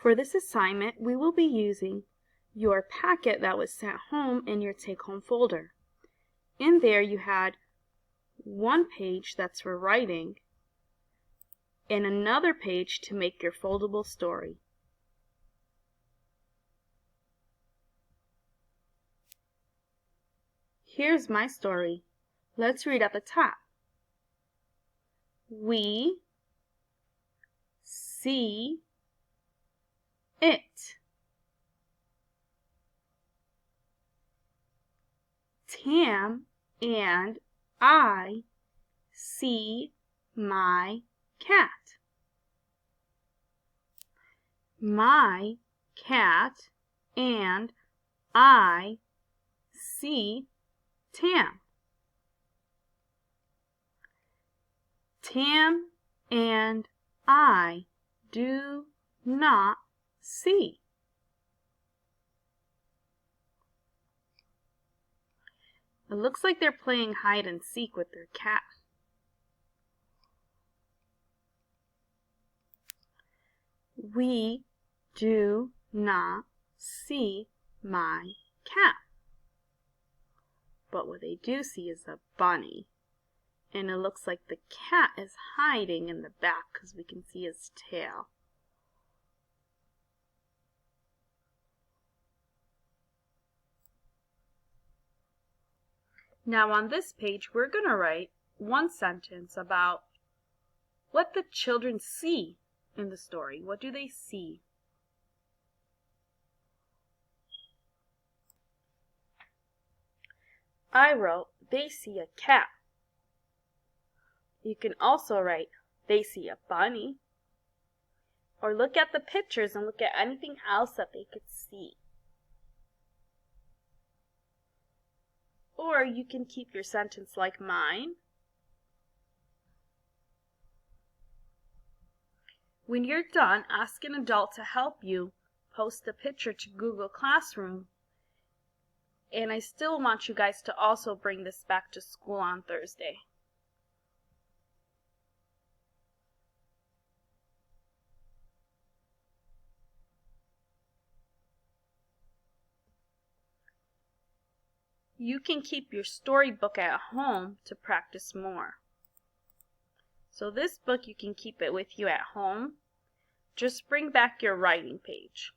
For this assignment, we will be using your packet that was sent home in your take-home folder. In there you had one page that's for writing and another page to make your foldable story. Here's my story. Let's read at the top. We see it. Tam and I see my cat. My cat and I see Tam. Tam and I do not see. It looks like they're playing hide and seek with their cat. We do not see my cat. But what they do see is a bunny. And it looks like the cat is hiding in the back because we can see his tail. Now on this page, we're going to write one sentence about what the children see in the story. What do they see? I wrote, they see a cat. You can also write, they see a bunny. Or look at the pictures and look at anything else that they could see. Or you can keep your sentence like mine. When you're done, ask an adult to help you post the picture to Google Classroom. And I still want you guys to also bring this back to school on Thursday. You can keep your storybook at home to practice more. So this book, you can keep it with you at home. Just bring back your writing page.